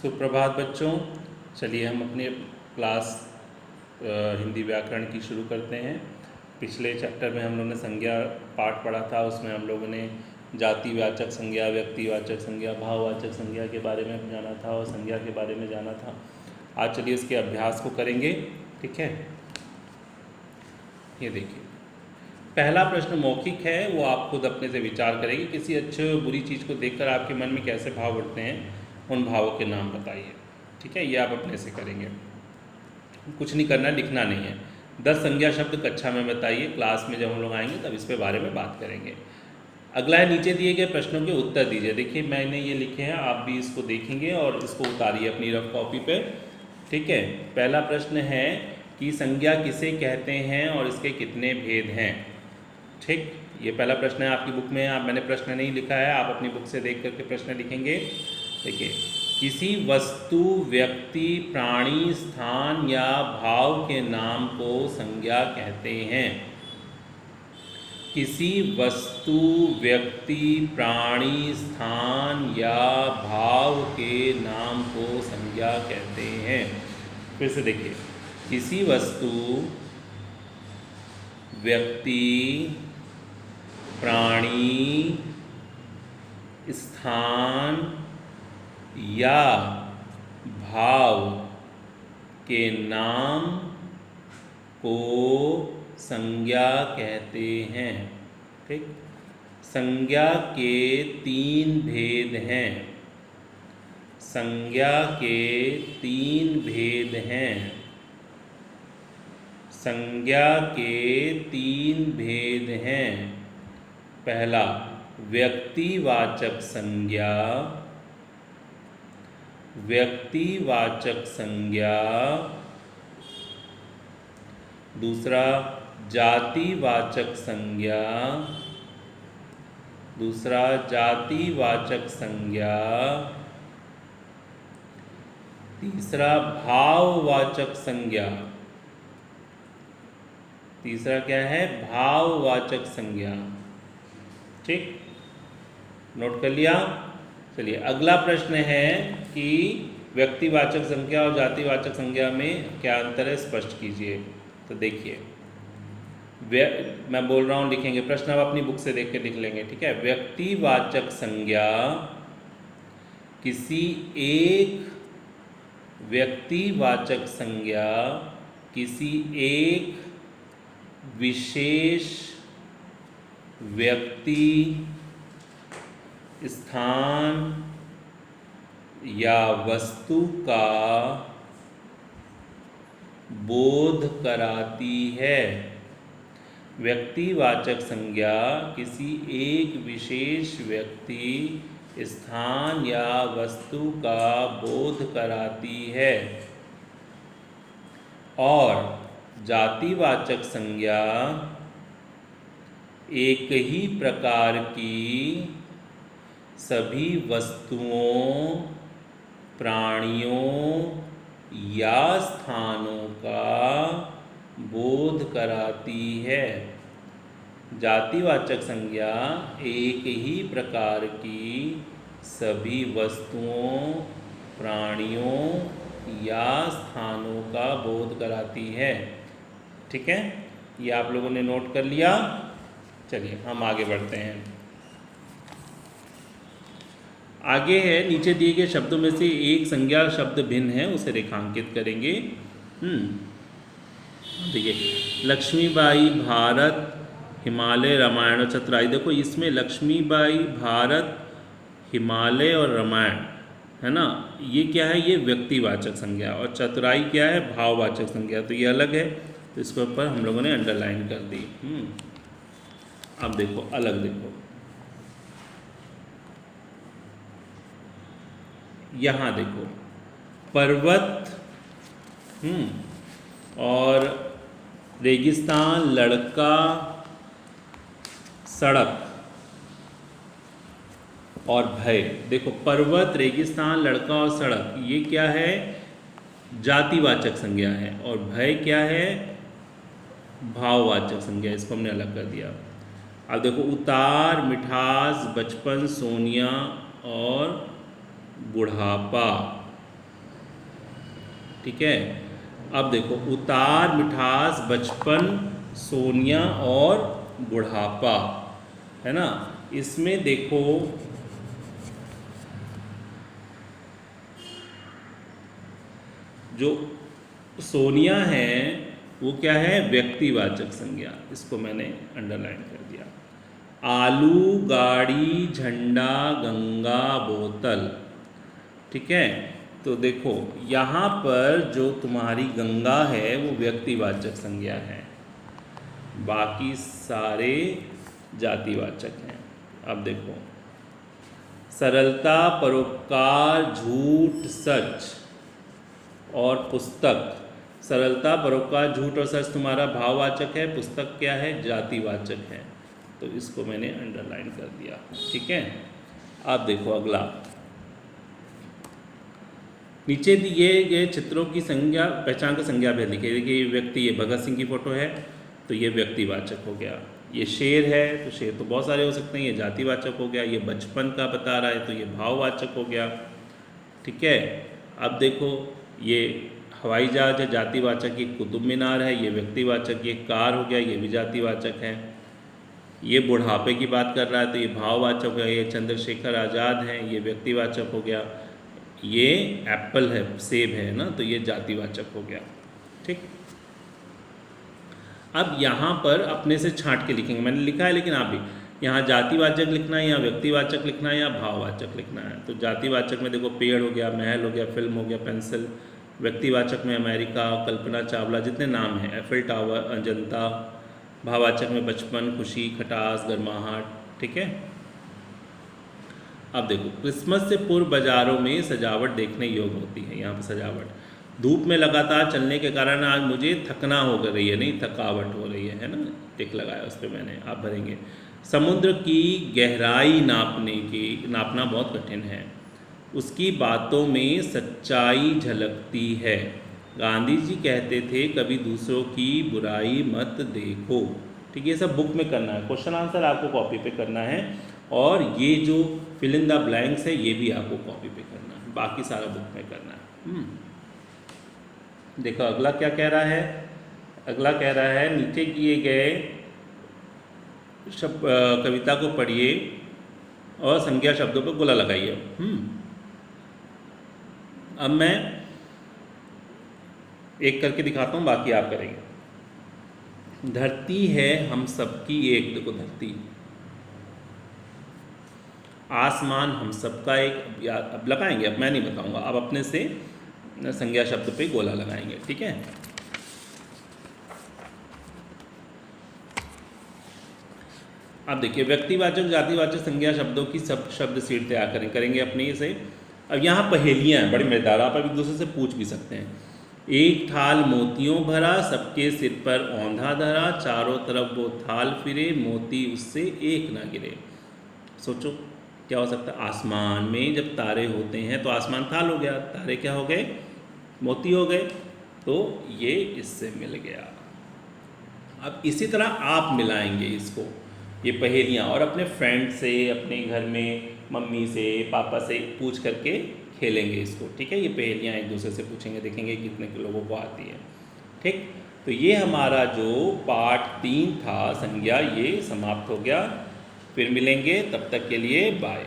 सुप्रभात बच्चों। चलिए हम अपने क्लास हिंदी व्याकरण की शुरू करते हैं। पिछले चैप्टर में हम लोगों ने संज्ञा पाठ पढ़ा था, उसमें हम लोगों ने जातिवाचक संज्ञा, व्यक्तिवाचक संज्ञा, भाववाचक संज्ञा के बारे में जाना था और संज्ञा के बारे में जाना था। आज चलिए इसके अभ्यास को करेंगे, ठीक है। ये देखिए, पहला प्रश्न मौखिक है, वो आप खुद अपने से विचार करेंगे। किसी अच्छे बुरी चीज़ को देखकर आपके मन में कैसे भाव उठते हैं, उन भावों के नाम बताइए, ठीक है। ये आप अपने से करेंगे, कुछ नहीं करना, लिखना नहीं है। 10 संज्ञा शब्द कक्षा में बताइए, क्लास में जब हम लोग आएंगे तब इस पे बारे में बात करेंगे। अगला है, नीचे दिए गए प्रश्नों के उत्तर दीजिए। देखिए मैंने ये लिखे हैं, आप भी इसको देखेंगे और इसको उतारिए अपनी रफ कॉपी पे, ठीक है। पहला प्रश्न है कि संज्ञा किसे कहते हैं और इसके कितने भेद हैं, ठीक। ये पहला प्रश्न है, आपकी बुक में मैंने प्रश्न नहीं लिखा है, आप अपनी बुक से देख करके प्रश्न लिखेंगे। देखिए, किसी वस्तु, व्यक्ति, प्राणी, स्थान या भाव के नाम को संज्ञा कहते हैं। किसी वस्तु, व्यक्ति, प्राणी, स्थान या भाव के नाम को संज्ञा कहते हैं। फिर से देखिए, किसी वस्तु, व्यक्ति, प्राणी, स्थान या भाव के नाम को संज्ञा कहते हैं, ठीक। संज्ञा के 3 भेद हैं। संज्ञा के 3 भेद हैं। संज्ञा के 3 भेद हैं। पहला, व्यक्तिवाचक संज्ञा। व्यक्तिवाचक संज्ञा। दूसरा, जातिवाचक संज्ञा। दूसरा, जातिवाचक संज्ञा। तीसरा, भाववाचक संज्ञा। तीसरा क्या है? भाववाचक संज्ञा, ठीक। नोट कर लिया। चलिए अगला प्रश्न है कि व्यक्तिवाचक संज्ञा और जातिवाचक संज्ञा में क्या अंतर है, स्पष्ट कीजिए। तो देखिए, मैं बोल रहा हूँ, लिखेंगे प्रश्न, आप अपनी बुक से देख के लिख लेंगे, ठीक है। व्यक्तिवाचक संज्ञा किसी एक व्यक्तिवाचक संज्ञा किसी एक विशेष व्यक्ति, स्थान या वस्तु का बोध कराती है। व्यक्तिवाचक संज्ञा किसी एक विशेष व्यक्ति, स्थान या वस्तु का बोध कराती है। और जातिवाचक संज्ञा एक ही प्रकार की सभी वस्तुओं, प्राणियों या स्थानों का बोध कराती है। जातिवाचक संज्ञा एक ही प्रकार की सभी वस्तुओं, प्राणियों या स्थानों का बोध कराती है, ठीक है। ये आप लोगों ने नोट कर लिया। चलिए हम आगे बढ़ते हैं। आगे है, नीचे दिए गए शब्दों में से एक संज्ञा शब्द भिन्न है, उसे रेखांकित करेंगे। देखिए, लक्ष्मीबाई, भारत, हिमालय, रामायण और चतुराई। देखो इसमें लक्ष्मीबाई, भारत, हिमालय और रामायण है ना, ये क्या है? ये व्यक्तिवाचक संज्ञा। और चतुराई क्या है? भाववाचक संज्ञा। तो ये अलग है, तो इसके ऊपर हम लोगों ने अंडरलाइन कर दी। अब देखो, अलग देखो, यहाँ देखो, पर्वत और रेगिस्तान, लड़का, सड़क और भय। देखो, पर्वत, रेगिस्तान, लड़का और सड़क, ये क्या है? जातिवाचक संज्ञा है। और भय क्या है? भाववाचक संज्ञा। इसको हमने अलग कर दिया। अब देखो, उतार, मिठास, बचपन, सोनिया और बुढ़ापा, ठीक है। अब देखो उतार, मिठास, बचपन, सोनिया और बुढ़ापा, है ना। इसमें देखो जो सोनिया है वो क्या है, व्यक्तिवाचक संज्ञा, इसको मैंने अंडरलाइन कर दिया। आलू, गाड़ी, झंडा, गंगा, बोतल, ठीक है। तो देखो यहाँ पर जो तुम्हारी गंगा है वो व्यक्तिवाचक संज्ञा है, बाकी सारे जातिवाचक हैं। अब देखो सरलता, परोपकार, झूठ, सच और पुस्तक। सरलता, परोपकार, झूठ और सच तुम्हारा भाववाचक है, पुस्तक क्या है, जातिवाचक है, तो इसको मैंने अंडरलाइन कर दिया, ठीक है। अब देखो अगला, नीचे दिए गए चित्रों की संज्ञा, पहचान का संज्ञा भेद लिखे। देखिए ये व्यक्ति, ये भगत सिंह की फ़ोटो है तो ये व्यक्तिवाचक हो गया। ये शेर है तो शेर तो बहुत सारे हो सकते हैं, ये जातिवाचक हो गया। ये बचपन का बता रहा है तो ये भाववाचक हो गया, ठीक है। अब देखो ये हवाई जहाज है, जातिवाचक। ये कुतुब मीनार है, ये व्यक्तिवाचक। ये कार हो गया, ये भी जातिवाचक है। ये बुढ़ापे की बात कर रहा है तो ये भाववाचक हो गया। ये चंद्रशेखर आज़ाद हैं, ये व्यक्तिवाचक हो गया। ये एप्पल है, सेब है ना, तो ये जातिवाचक हो गया, ठीक। अब यहाँ पर अपने से छांट के लिखेंगे, मैंने लिखा है लेकिन आप भी यहाँ जातिवाचक लिखना है या व्यक्तिवाचक लिखना है या भाववाचक लिखना है। तो जातिवाचक में देखो पेड़ हो गया, महल हो गया, फिल्म हो गया, पेंसिल। व्यक्तिवाचक में अमेरिका, कल्पना चावला, जितने नाम हैं, एफिल टावर, अजंता। भाववाचक में बचपन, खुशी, खटास, गर्माहट, ठीक है। अब देखो क्रिसमस से पूर्व बाज़ारों में सजावट देखने योग्य होती है। यहाँ पर सजावट, धूप में लगातार चलने के कारण आज मुझे थकना हो रही है, नहीं थकावट हो रही है ना, टिक लगाया उस पर मैंने, आप भरेंगे। समुद्र की गहराई नापना बहुत कठिन है, उसकी बातों में सच्चाई झलकती है। गांधी जी कहते थे कभी दूसरों की बुराई मत देखो, ठीक है। ये सब बुक में करना है, क्वेश्चन आंसर आपको कॉपी पे करना है, और ये जो फिल इन द ब्लैंक्स है ये भी आपको कॉपी पे करना है, बाकी सारा बुक में करना है। देखो अगला क्या कह रहा है, अगला कह रहा है नीचे किए गए कविता को पढ़िए और संज्ञा शब्दों पर गोला लगाइए। अब मैं एक करके दिखाता हूँ, बाकी आप करेंगे। धरती है हम सबकी एक, देखो धरती। आसमान हम सबका एक, अब लगाएंगे, अब मैं नहीं बताऊंगा, अब अपने से संज्ञा शब्द पे गोला लगाएंगे, ठीक है। अब देखिए व्यक्तिवाचक, जातिवाचक, संज्ञा शब्दों की सब शब्द सीट तैयार करेंगे अपने से। अब यहाँ पहेलियाँ हैं बड़ी मजेदार, आप एक दूसरे से पूछ भी सकते हैं। एक थाल मोतियों भरा, सबके सिर पर औंधा धरा, चारों तरफ वो थाल फिरे, मोती उससे एक ना गिरे। सोचो क्या हो सकता है। आसमान में जब तारे होते हैं तो आसमान थाल हो गया, तारे क्या हो गए, मोती हो गए, तो ये इससे मिल गया। अब इसी तरह आप मिलाएंगे इसको, ये पहेलियाँ, और अपने फ्रेंड से, अपने घर में मम्मी से, पापा से पूछ करके खेलेंगे इसको, ठीक है। ये पहेलियाँ एक दूसरे से पूछेंगे, देखेंगे कितने लोगों को आती है, ठीक। तो ये हमारा जो पार्ट 3 था संज्ञा, ये समाप्त हो गया। फिर मिलेंगे, तब तक के लिए बाय।